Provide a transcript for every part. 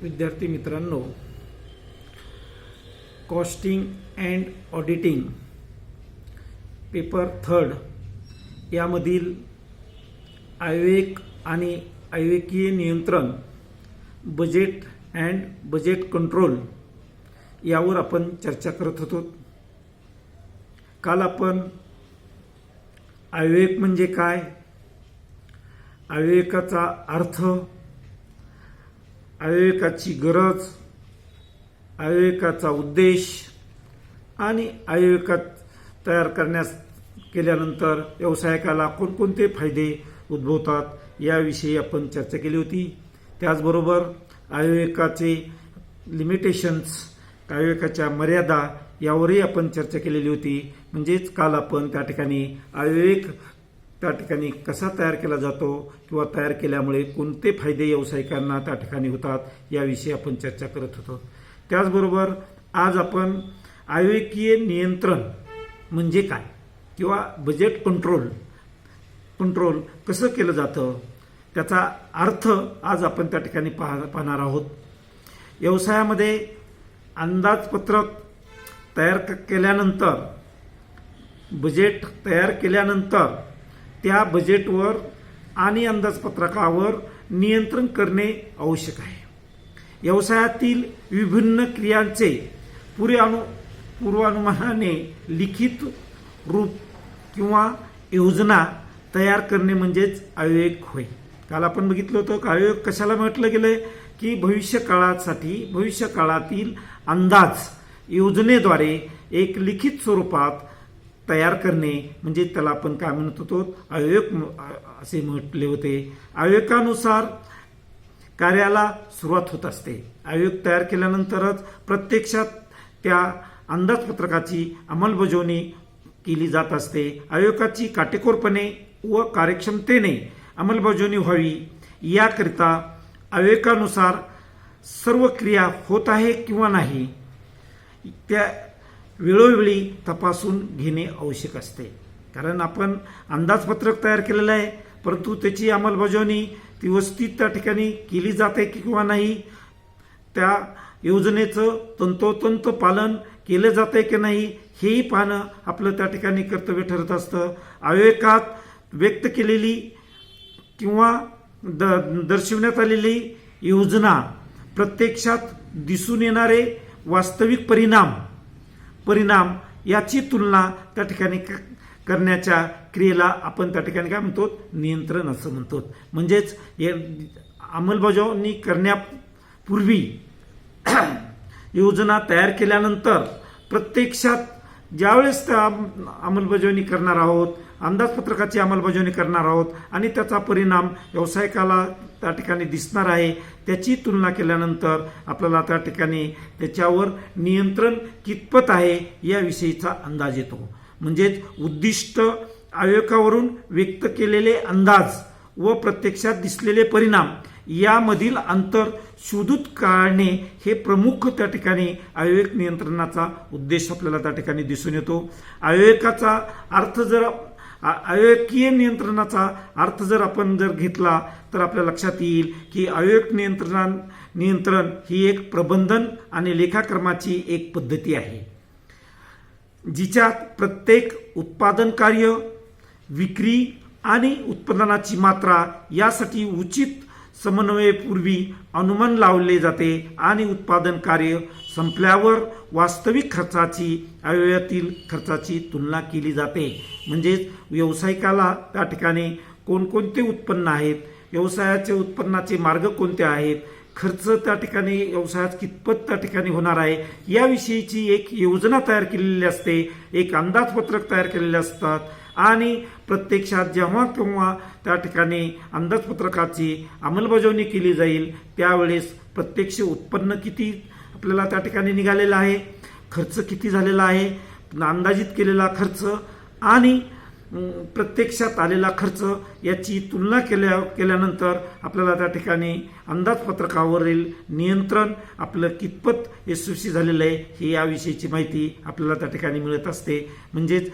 विद्यार्थी मित्रांनो, costing and auditing paper 3 यामधील आयव्यक आणि आयव्यकीय नियंत्रण, बजेट अँड बजेट कंट्रोल यावर आपण चर्चा करत होतो. काल आपण आयव्यक म्हणजे काय, आयव्यकाचा अर्थ, आयव्यकाची गरज, आयव्यकाचा उद्देश आणि आयव्यक तयार केल्यानंतर व्यावसायिकाला कोणकोणते फायदे उद्भवतात याविषयी आपण चर्चा केली होती. त्याचबरोबर आयव्यकाचे लिमिटेशन्स, आयव्यकाच्या मर्यादा यावरही आपण चर्चा केलेली होती. म्हणजेच काल आपण त्या ठिकाणी आयव्यक त्या ठिकाणी कसा तयार केला जातो किंवा तयार केल्यामुळे कोणते फायदे व्यावसायिकांना त्या ठिकाणी होतात याविषयी आपण चर्चा करत होतो. त्याचबरोबर आज आपण आयव्यकीय नियंत्रण म्हणजे काय किंवा बजेट कंट्रोल कसं केलं जातं त्याचा अर्थ आज आपण त्या ठिकाणी पाहणार आहोत. व्यवसायामध्ये अंदाजपत्रक तयार केल्यानंतर, बजेट तयार केल्यानंतर त्या बजेटवर आणि अंदाजपत्रकावर नियंत्रण करणे आवश्यक आहे. व्यवसायातील विभिन्न क्रियांचे पूर्वानुमानाने लिखित रूप किंवा योजना तयार करणे म्हणजेच आयव्यक होय. काल आपण बघितलं होतं की आयव्यक कशाला म्हटलं गेलंय की भविष्यकाळातील अंदाज योजनेद्वारे एक लिखित स्वरूपात तयार करणे म्हणजे त्याला आपण काय म्हणत होतो, आयव्यक असे म्हटले होते. आयव्यकानुसार कार्याला सुरुवात होत असते. आयव्यक तयार केल्यानंतरच प्रत्यक्षात त्या अंदाजपत्रकाची अंमलबजावणी केली जात असते. आयव्यकाची काटेकोरपणे व कार्यक्षमतेने अंमलबजावणी व्हावी याकरिता आयव्यकानुसार सर्व क्रिया होत आहे किंवा नाही त्या वेळोवेळी तपासून घेणे आवश्यक असते. कारण आपण अंदाजपत्रक तयार केलेलं आहे, परंतु त्याची अंमलबजावणी व्यवस्थित त्या ठिकाणी केली जाते किंवा नाही, त्या योजनेचं तंतोतंत पालन केलं जाते की नाही हेही पाहणं आपलं त्या ठिकाणी कर्तव्य ठरत असतं. आयव्यकात व्यक्त केलेली किंवा दर्शविण्यात आलेली योजना प्रत्यक्षात दिसून येणारे वास्तविक परिणाम याची तुलना त्या ठिकाणी करण्याच्या क्रियेला आपण त्या ठिकाणी काय म्हणतो, नियंत्रण असं म्हणतो. म्हणजेच अंमलबजावणी करण्यापूर्वी योजना तयार केल्यानंतर प्रत्यक्षात ज्यावेळेस त्या अंमलबजावणी करणार आहोत, अंदाजपत्रकाची अंमलबजावणी करणार आहोत आणि त्याचा परिणाम व्यावसायिकाला त्या ठिकाणी दिसणार आहे, त्याची तुलना केल्यानंतर आपल्याला त्या ठिकाणी त्याच्यावर नियंत्रण कितपत आहे याविषयीचा अंदाज येतो. म्हणजेच उद्दिष्ट, आयव्यकावरून व्यक्त केलेले अंदाज व प्रत्यक्षात दिसलेले परिणाम यामधील अंतर शोधून काढणे हे प्रमुख त्या ठिकाणी आयव्यक नियंत्रणाचा उद्देश आपल्याला त्या ठिकाणी दिसून येतो. आयव्यकीय नियंत्रणाचा अर्थ जर आपण घेतला तर आपल्या लक्षात येईल की आयव्यक नियंत्रण ही एक प्रबंधन आणि लेखाक्रमाची एक पद्धती आहे, जिच्यात प्रत्येक उत्पादन कार्य, विक्री आणि उत्पादनाची मात्रा यासाठी उचित समन्वयापूर्वी अनुमान लावले जाते आणि उत्पादन कार्य संपल्यावर वास्तविक खर्चाची आयव्ययातील खर्चाची तुलना केली जाते. म्हणजेच व्यावसायिकाला त्या ठिकाणी कोणकोणते उत्पन्न आहेत, व्यवसायाचे उत्पन्नाचे मार्ग कोणते आहेत, खर्च त्या ठिकाणी व्यवसायात कितपत त्या ठिकाणी होणार आहे याविषयीची एक योजना तयार केलेली असते, एक अंदाजपत्रक तयार केलेले असतात आणि प्रत्यक्षात जेव्हा केव्हा त्या ठिकाणी अंदाजपत्रकाची अंमलबजावणी केली जाईल त्यावेळेस प्रत्यक्ष उत्पन्न किती आपल्याला त्या ठिकाणी निघालेलं आहे, खर्च किती झालेला आहे, अंदाजित केलेला खर्च आणि प्रत्यक्षात आलेला खर्च याची तुलना केल्यानंतर आपल्याला त्या ठिकाणी अंदाजपत्रकावरील नियंत्रण आपलं कितपत यशस्वी झालेलं आहे हे याविषयीची माहिती आपल्याला त्या ठिकाणी मिळत असते. म्हणजेच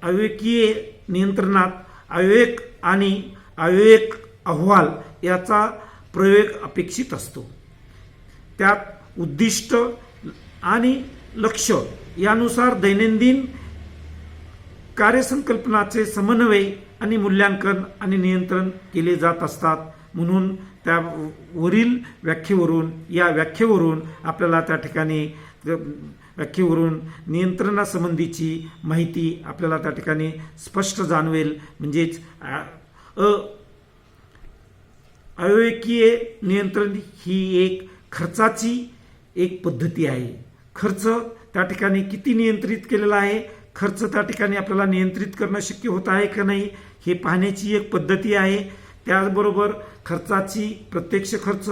अयव्यकीय नियंत्रणात आयव्यक आणि अयव्यक अहवाल याचा प्रयोग अपेक्षित असतो. त्यात उद्दिष्ट आणि लक्ष्य यानुसार दैनंदिन कार्यसंकल्पनाचे समन्वय आणि मूल्यांकन आणि नियंत्रण केले जात असतात. म्हणून त्यावरील व्याख्येवरून आपल्याला त्या ठिकाणी व्याख्येवरून नियंत्रणासंबंधीची माहिती आपल्याला त्या ठिकाणी स्पष्ट जाणवेल. म्हणजेच अविवेकीय नियंत्रण ही एक खर्चाची एक पद्धती आहे. खर्च त्या ठिकाणी किती नियंत्रित केलेला आहे, खर्च त्या ठिकाणी आपल्याला नियंत्रित करणं शक्य होत आहे का नाही हे पाहण्याची एक पद्धती आहे. त्याचबरोबर खर्चाची प्रत्यक्ष खर्च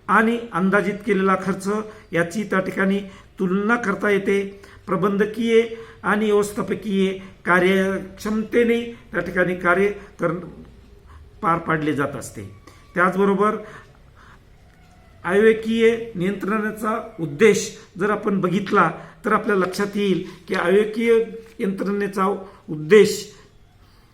आणि अंदाजित केलेला खर्च याची त्या ठिकाणी तुलना करता येते. प्रबंधकीय आणि व्यवस्थापकीय कार्यक्षमतेने त्या ठिकाणी कार्य पार पाडले जात असते. त्याचबरोबर अविवेकीय नियंत्रणाचा उद्देश जर आपण बघितला तर आपल्या लक्षात येईल की अविवेकीय यंत्रणेचा उद्देश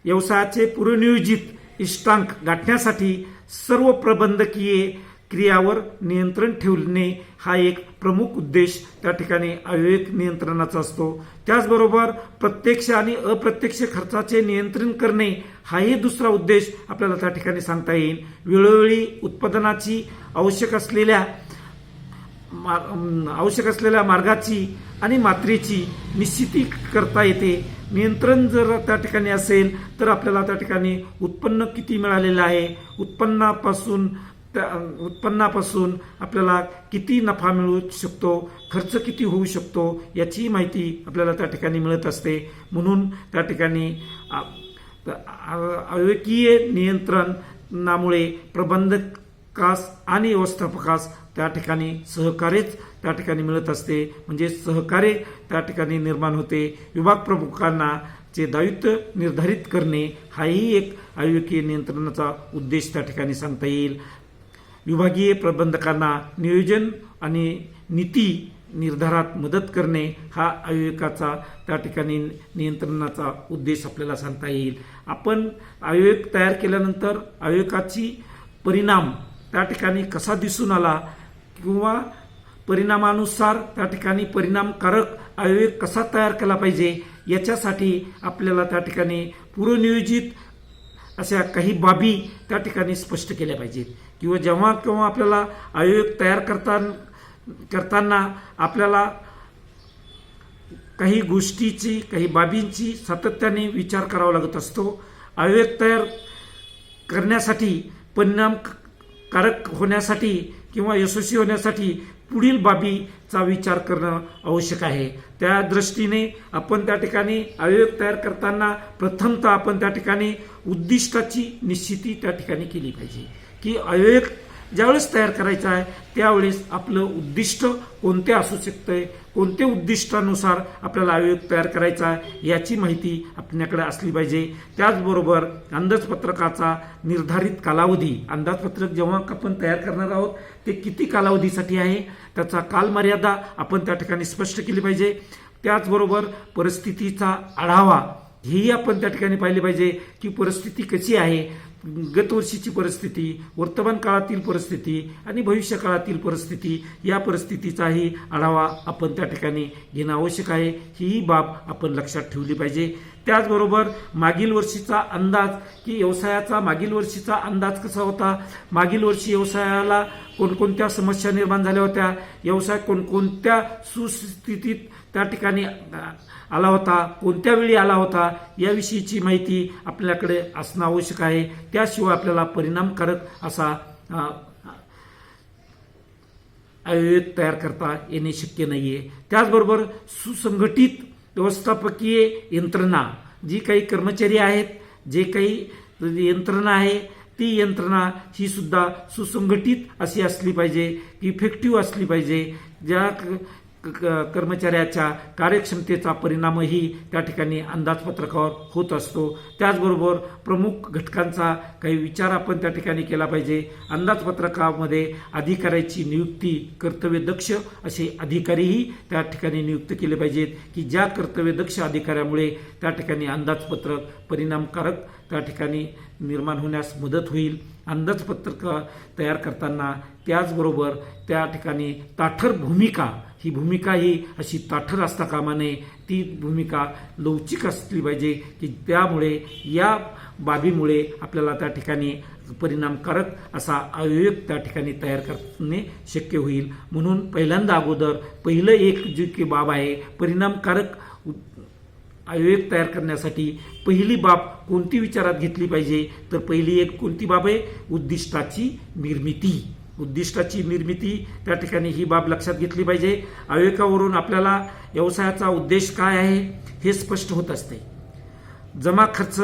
व्यवसायाचे पूर्वनियोजित इष्टांक गाठण्यासाठी सर्व प्रबंधकीय क्रियावर नियंत्रण ठेवणे हा एक प्रमुख उद्देश त्या ठिकाणी अविवेक नियंत्रणाचा असतो. त्याचबरोबर प्रत्यक्ष आणि अप्रत्यक्ष खर्चाचे नियंत्रण करणे हाही दुसरा उद्देश आपल्याला त्या ठिकाणी सांगता येईल. वेळोवेळी उत्पादनाची आवश्यक असलेल्या मार्गाची आणि मात्रेची निश्चिती करता येते. नियंत्रण जर त्या ठिकाणी असेल तर आपल्याला त्या ठिकाणी उत्पन्न किती मिळालेलं आहे, उत्पन्नापासून आपल्याला किती नफा मिळू शकतो, खर्च किती होऊ शकतो याची माहिती आपल्याला त्या ठिकाणी मिळत असते. म्हणून त्या ठिकाणी अविवेकीय नियंत्रणामुळे प्रबंधकास आणि व्यवस्थापकास त्या ठिकाणी सहकार्यच त्या ठिकाणी मिळत असते. म्हणजे सहकार्य त्या ठिकाणी निर्माण होते. विभाग प्रमुखांना चे दायित्व निर्धारित करणे हाही एक अविवेकीय नियंत्रणाचा उद्देश त्या ठिकाणी सांगता येईल. विभागीय प्रबंधकांना नियोजन आणि नीती निर्धारात मदत करणे हा अविवेकाचा त्या ठिकाणी नियंत्रणाचा उद्देश आपल्याला सांगता येईल. आपण अविवेक तयार केल्यानंतर अविवेकाची परिणाम त्या ठिकाणी कसा दिसून आला किंवा परिणामानुसार त्या ठिकाणी परिणामकारक अविवेक कसा तयार केला पाहिजे याच्यासाठी आपल्याला त्या ठिकाणी पूर्वनियोजित अशा काही बाबी त्या ठिकाणी स्पष्ट केल्या पाहिजेत. किंवा जेव्हा केव्हा आपल्याला अविवेक तयार करताना आपल्याला काही गोष्टीची काही बाबींची सातत्याने विचार करावा लागत असतो. अविवेक तयार करण्यासाठी परिणामकारक होण्यासाठी किंवा यशस्वी होण्यासाठी पुढील बाबीचा विचार करणं आवश्यक आहे. त्या दृष्टीने आपण त्या ठिकाणी अविवेक तयार करताना प्रथमतः आपण त्या ठिकाणी उद्दिष्टाची निश्चिती त्या ठिकाणी केली पाहिजे की अविवेक ज्यावेळेस तयार करायचा आहे त्यावेळेस आपलं उद्दिष्ट कोणते असू शकते, कोणत्या उद्दिष्टानुसार आपल्याला अविवेक तयार करायचा आहे याची माहिती आपल्याकडे असली पाहिजे. त्याचबरोबर अंदाजपत्रकाचा निर्धारित कालावधी, अंदाजपत्रक जेव्हा आपण तयार करणार आहोत ते किती कालावधीसाठी आहे त्याचा कालमर्यादा आपण त्या ठिकाणी स्पष्ट केली पाहिजे. त्याचबरोबर परिस्थितीचा आढावा हेही आपण त्या ठिकाणी पाहिले पाहिजे की परिस्थिती कशी आहे, गत वर्षीची परिस्थिती, वर्तमान काळातील परिस्थिती आणि भविष्य काळातील परिस्थिती या परिस्थितीचाही आढावा आपण त्या ठिकाणी घेणं आवश्यक आहे. ही बाब आपण लक्षात ठेवली पाहिजे. त्याचबरोबर मागील वर्षीचा अंदाज की व्यवसायाचा मागील वर्षीचा अंदाज कसा होता, मागील वर्षी व्यवसायाला कोणकोणत्या समस्या निर्माण झाल्या होत्या, व्यवसाय कोणकोणत्या सुस्थितीत त्या ठिकाणी आला होता, कोणत्या वेळी आला होता याविषयीची माहिती आपल्याकडे असणं आवश्यक आहे. त्याशिवाय आपल्याला परिणामकारक असा अविवेक तयार करता येणे शक्य नाहीये. त्याचबरोबर सुसंघटित व्यवस्थापकीय यंत्रणा, जी काही कर्मचारी आहेत, जे काही यंत्रणा आहे ती यंत्रणा ही सुद्धा सुसंघटित अशी असली पाहिजे, इफेक्टिव्ह असली पाहिजे. ज्या कर्मचाऱ्याच्या कार्यक्षमतेचा परिणामही त्या ठिकाणी अंदाजपत्रकावर होत असतो. त्याचबरोबर प्रमुख घटकांचा काही विचार आपण त्या ठिकाणी केला पाहिजे. अंदाजपत्रकामध्ये अधिकाऱ्याची नियुक्ती कर्तव्यदक्ष असे अधिकारीही त्या ठिकाणी नियुक्त केले पाहिजेत की ज्या कर्तव्यदक्ष अधिकाऱ्यामुळे त्या ठिकाणी अंदाजपत्रक परिणामकारक त्या ठिकाणी निर्माण होण्यास मदत होईल. अंदाजपत्रक तयार करताना त्याचबरोबर त्या ठिकाणी ताठर भूमिका, ही भूमिका ही अशी ताठर असता कामा नये, ती भूमिका लवचिक असली पाहिजे की त्यामुळे या बाबीमुळे आपल्याला त्या ठिकाणी परिणामकारक असा अवयव त्या ठिकाणी तयार करणे शक्य होईल. म्हणून पहिल्यांदा अगोदर पहिलं एक जी की बाब आहे, परिणामकारक अवयव तयार करण्यासाठी पहिली बाब कोणती विचारात घेतली पाहिजे, तर पहिली एक कोणती बाब आहे, उद्दिष्टाची निर्मिती. उद्दिष्टाची निर्मिती त्या ठिकाणी ही बाब लक्षात घेतली पाहिजे. अवयवावरून आपल्याला व्यवसायाचा उद्देश काय आहे हे स्पष्ट होत असते. जमा खर्च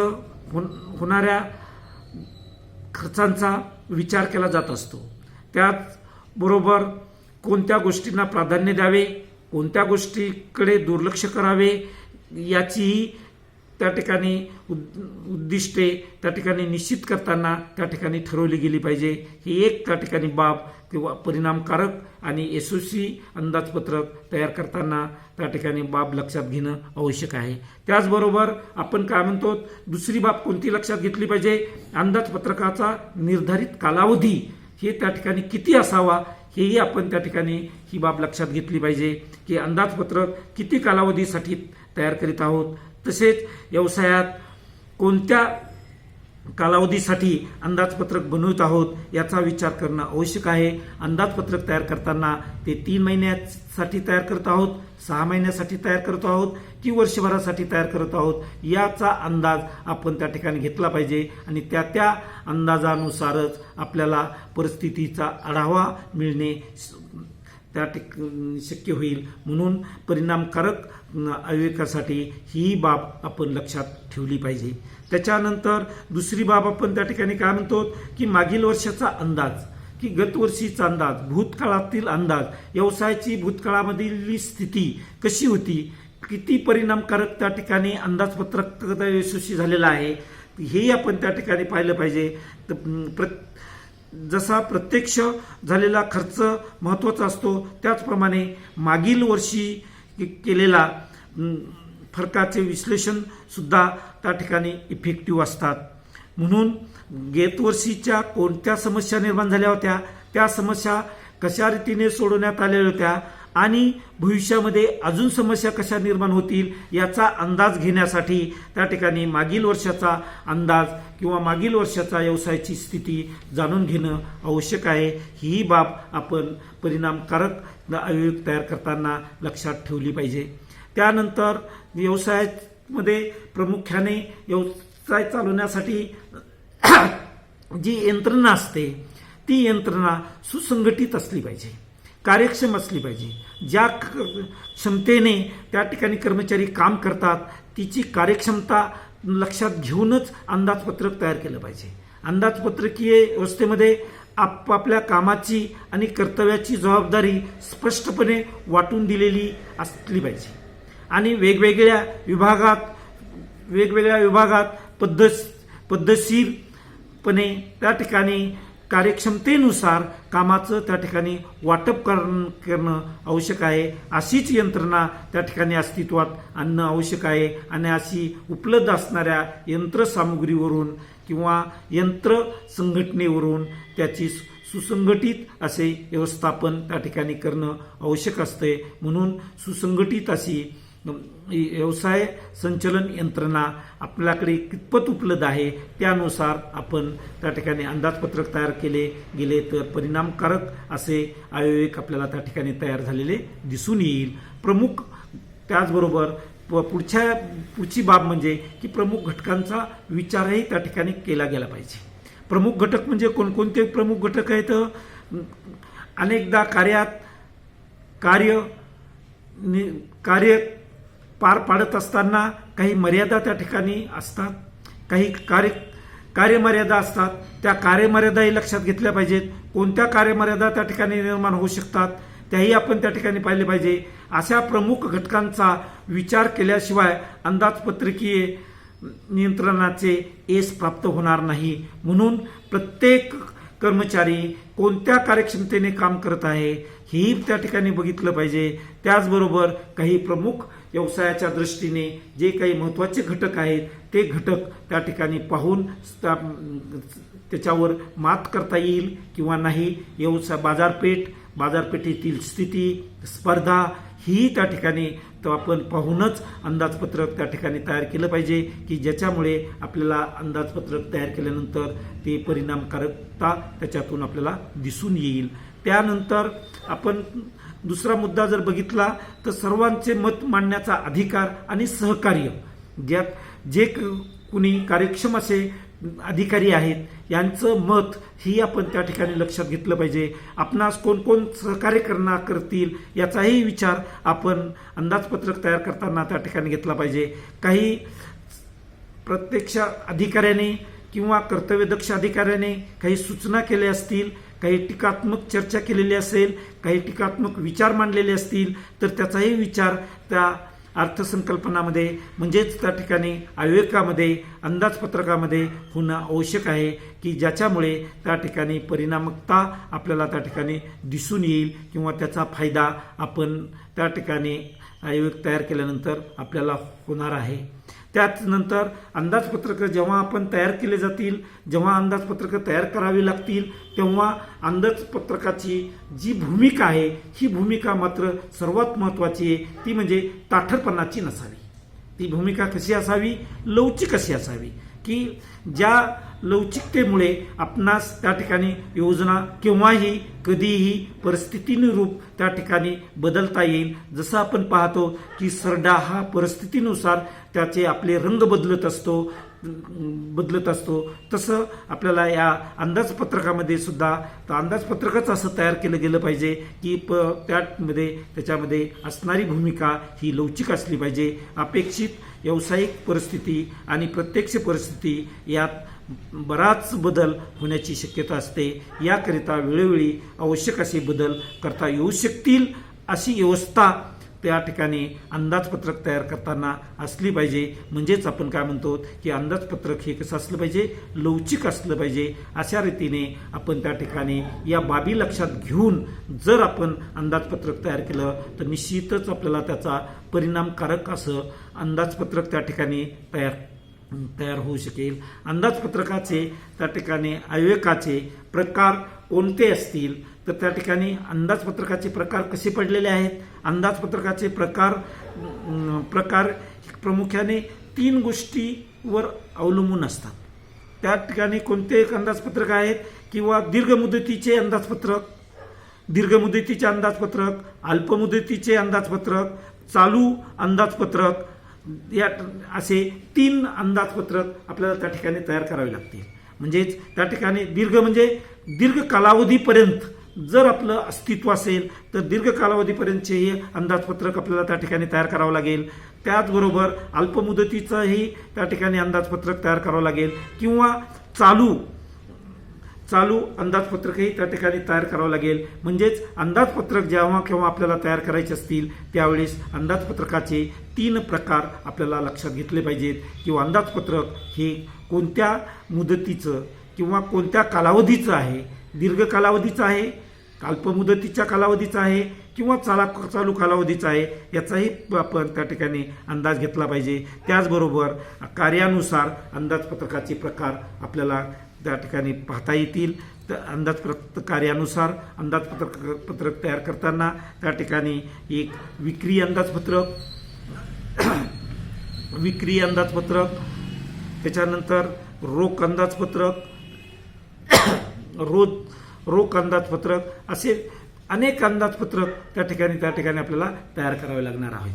होणाऱ्या खर्चांचा विचार केला जात असतो. त्याचबरोबर कोणत्या गोष्टींना प्राधान्य द्यावे, कोणत्या गोष्टीकडे दुर्लक्ष करावे याचीही त्या ठिकाणी उद्दिष्टे त्या ठिकाणी निश्चित करताना त्या ठिकाणी ठरवली गेली पाहिजे. ही एक त्या ठिकाणी बाब किंवा परिणामकारक आणि यशस्वी अंदाजपत्रक तयार करताना त्या ठिकाणी बाब लक्षात घेणं आवश्यक आहे. त्याचबरोबर आपण काय म्हणतो, दुसरी बाब कोणती लक्षात घेतली पाहिजे, अंदाजपत्रकाचा निर्धारित कालावधी हे त्या ठिकाणी किती असावा हेही आपण त्या ठिकाणी ही बाब लक्षात घेतली पाहिजे की अंदाजपत्रक किती कालावधीसाठी तयार करीत आहोत. तसेच व्यवसायात कोणत्या कालावधीसाठी अंदाजपत्रक बनवत आहोत याचा विचार करणं आवश्यक आहे. अंदाजपत्रक तयार करताना ते 3 महिन्यासाठी तयार करत आहोत, 6 महिन्यासाठी तयार करत आहोत की वर्षभरासाठी तयार करत आहोत याचा अंदाज आपण त्या ठिकाणी घेतला पाहिजे आणि त्या अंदाजानुसारच आपल्याला परिस्थितीचा आढावा मिळणे त्या शक्य होईल. म्हणून परिणामकारक अवयवासाठी ही बाब आपण लक्षात ठेवली पाहिजे. त्याच्यानंतर दुसरी बाब आपण त्या ठिकाणी काय म्हणतो की मागील वर्षाचा अंदाज, की गतवर्षीचा अंदाज, भूतकाळातील अंदाज, व्यवसायाची भूतकाळामधील स्थिती कशी होती, किती परिणामकारक त्या ठिकाणी अंदाजपत्रक यशस्वी झालेला आहे हेही आपण त्या ठिकाणी पाहिलं पाहिजे. जसा प्रत्यक्ष झालेला खर्च महत्त्वाचा असतो त्याचप्रमाणे मागील वर्षी केलेला फरकाचे विश्लेषण सुद्धा त्या ठिकाणी इफेक्टिव्ह असतात. म्हणून गेतवर्षीच्या कोणत्या समस्या निर्माण झाल्या होत्या, त्या समस्या कशा रीतीने सोडवण्यात आल्या होत्या आणि भविष्यामध्ये अजून समस्या कशा निर्माण होतील याचा अंदाज घेण्यासाठी त्या ठिकाणी मागील वर्षाचा अंदाज किंवा मागील वर्षाचा व्यवसायाची स्थिती जाणून घेणं आवश्यक आहे. ही बाब आपण परिणामकारक अवयव तयार करताना लक्षात ठेवली पाहिजे. त्यानंतर व्यवसायामध्ये प्रामुख्याने व्यवसाय चालवण्यासाठी जी यंत्रणा असते ती यंत्रणा सुसंघटित असली पाहिजे, कार्यक्षम असली पाहिजे. ज्या क्षमतेने त्या ठिकाणी कर्मचारी काम करतात तिची कार्यक्षमता लक्षात घेऊनच अंदाजपत्रक तयार केलं पाहिजे. अंदाजपत्रकीय व्यवस्थेमध्ये आपापल्या कामाची आणि कर्तव्याची जबाबदारी स्पष्टपणे वाटून दिलेली असली पाहिजे आणि वेगवेगळ्या विभागात पद्धतशीरपणे त्या ठिकाणी कार्यक्षमतेनुसार कामाचं त्या ठिकाणी वाटप करणं आवश्यक आहे. अशीच यंत्रणा त्या ठिकाणी अस्तित्वात आणणं आवश्यक आहे आणि अशी उपलब्ध असणाऱ्या यंत्रसामुग्रीवरून किंवा यंत्र संघटनेवरून त्याची सुसंघटित असे व्यवस्थापन त्या ठिकाणी करणं आवश्यक असते. म्हणून सुसंघटित अशी व्यवसाय संचलन यंत्रणा आपल्याकडे कितपत उपलब्ध आहे त्यानुसार आपण त्या ठिकाणी अंदाजपत्रक तयार केले गेले तर परिणामकारक असे अवयव आपल्याला त्या ठिकाणी तयार झालेले दिसून येईल. प्रमुख त्याचबरोबर पुढची बाब म्हणजे की प्रमुख घटकांचा विचारही त्या ठिकाणी केला गेला पाहिजे. प्रमुख घटक म्हणजे कोणकोणते प्रमुख घटक आहेत, अनेकदा कार्य पार पाडत असताना काही मर्यादा त्या ठिकाणी असतात, काही कार्यमर्यादा असतात. त्या कार्यमर्यादाही लक्षात घेतल्या पाहिजेत. कोणत्या कार्यमर्यादा त्या ठिकाणी निर्माण होऊ शकतात त्याही आपण त्या ठिकाणी पाहिले पाहिजे. अशा प्रमुख घटकांचा विचार केल्याशिवाय अंदाजपत्रकीय नियंत्रणाचे यश प्राप्त होणार नाही. म्हणून प्रत्येक कर्मचारी कोणत्या कार्यक्षमतेने काम करत आहे हेही त्या ठिकाणी बघितलं पाहिजे. त्याचबरोबर काही प्रमुख व्यवसायाच्या दृष्टीने जे काही महत्त्वाचे घटक आहेत ते घटक त्या ठिकाणी पाहून त्याच्यावर मात करता येईल किंवा नाही, बाजारपेठेतील स्थिती, स्पर्धा ही त्या ठिकाणी तर आपण पाहूनच अंदाजपत्रक त्या ठिकाणी तयार केलं पाहिजे, की ज्याच्यामुळे आपल्याला अंदाजपत्रक तयार केल्यानंतर ते परिणामकारकता त्याच्यातून आपल्याला दिसून येईल. त्यानंतर आपण दुसरा मुद्दा जर बघितला तर सर्वांचे मत मांडण्याचा अधिकार आणि सहकार्य, ज्यात जे कुणी कार्यक्षम असे अधिकारी आहेत यांचं मत ही आपण त्या ठिकाणी लक्षात घेतलं पाहिजे. आपणास कोण कोण सहकार्य करतील याचाही विचार आपण अंदाजपत्रक तयार करताना त्या ठिकाणी घेतला पाहिजे. काही प्रत्यक्ष अधिकाऱ्याने किंवा कर्तव्यदक्ष अधिकाऱ्याने काही सूचना केल्या असतील, काही टीकात्मक चर्चा केलेली असेल, काही टीकात्मक विचार मांडलेले असतील तर त्याचाही विचार त्या अर्थसंकल्पनामध्ये म्हणजेच त्या ठिकाणी आयोगामध्ये अंदाजपत्रकामध्ये होणं आवश्यक आहे, की ज्याच्यामुळे त्या ठिकाणी परिणामकता आपल्याला त्या ठिकाणी दिसून येईल किंवा त्याचा फायदा आपण त्या ठिकाणी आयोग तयार केल्यानंतर आपल्याला होणार आहे. त्यानंतर अंदाजपत्रक जेव्हा आपण तयार केले जातील, जेव्हा अंदाजपत्रक तयार करावी लागतील तेव्हा अंदाजपत्रकाची जी भूमिका आहे ही भूमिका मात्र सर्वात महत्त्वाची आहे, ती म्हणजे ताठरपणाची नसावी. ती भूमिका कशी असावी, लवचिक अशी असावी, की ज्या लवचिकतेमुळे आपणास त्या ठिकाणी योजना केव्हाही कधीही परिस्थितीनुरूप त्या ठिकाणी बदलता येईल. जसं आपण पाहतो की सरडा हा परिस्थितीनुसार त्याचे आपले रंग बदलत असतो, तसं आपल्याला या अंदाजपत्रकामध्ये सुद्धा अंदाजपत्रकच असं तयार केलं गेलं पाहिजे की त्याच्यामध्ये असणारी भूमिका ही लवचिक असली पाहिजे. अपेक्षित व्यावसायिक परिस्थिती आणि प्रत्यक्ष परिस्थिती यात बराच बदल होण्याची शक्यता असते. याकरिता वेळोवेळी आवश्यक असे बदल करता येऊ शकतील अशी व्यवस्था त्या ठिकाणी अंदाजपत्रक तयार करताना असली पाहिजे. म्हणजेच आपण काय म्हणतो की अंदाजपत्रक हे कसं असलं पाहिजे, लवचिक असलं पाहिजे. अशा रीतीने आपण त्या ठिकाणी या बाबी लक्षात घेऊन जर आपण अंदाजपत्रक तयार केलं तर निश्चितच आपल्याला त्याचा परिणामकारक असं अंदाजपत्रक त्या ठिकाणी तयार होऊ शकेल. अंदाजपत्रकाचे त्या ठिकाणी आयोगाचे प्रकार कोणते असतील तर त्या ठिकाणी अंदाजपत्रकाचे प्रकार कसे पडलेले आहेत. अंदाजपत्रकाचे प्रकार प्रामुख्याने 3 गोष्टीवर अवलंबून असतात. त्या ठिकाणी कोणते अंदाजपत्रक आहेत किंवा दीर्घ मुदतीचे अंदाजपत्रक, अल्पमुदतीचे अंदाजपत्रक, चालू अंदाजपत्रक, या असे 3 अंदाजपत्रक आपल्याला त्या ठिकाणी तयार करावे लागतील. म्हणजेच त्या ठिकाणी दीर्घ कालावधीपर्यंत जर आपलं अस्तित्व असेल तर दीर्घ कालावधीपर्यंतचे हे अंदाजपत्रक आपल्याला त्या ठिकाणी तयार करावं लागेल. त्याचबरोबर अल्पमुदतीचंही त्या ठिकाणी अंदाजपत्रक तयार करावं लागेल किंवा चालू अंदाजपत्रकही त्या ठिकाणी तयार करावं लागेल. म्हणजेच अंदाजपत्रक जेव्हा केव्हा आपल्याला तयार करायचे असतील त्यावेळेस अंदाजपत्रकाचे 3 प्रकार आपल्याला लक्षात घेतले पाहिजेत. किंवा अंदाजपत्रक हे कोणत्या मुदतीचं किंवा कोणत्या कालावधीचं आहे, दीर्घ कालावधीचं आहे, अल्पमुदतीच्या कालावधीचा आहे किंवा चालू कालावधीचा आहे, याचाही आपण त्या ठिकाणी अंदाज घेतला पाहिजे. त्याचबरोबर कार्यानुसार अंदाजपत्रकाचे प्रकार आपल्याला त्या ठिकाणी पाहता येतील. तर कार्यानुसार अंदाजपत्रक तयार करताना त्या ठिकाणी एक विक्री अंदाजपत्रक, त्याच्यानंतर रोख अंदाजपत्रक असे अनेक अंदाजपत्रक त्या ठिकाणी आपल्याला तयार करावे लागणार आहेत.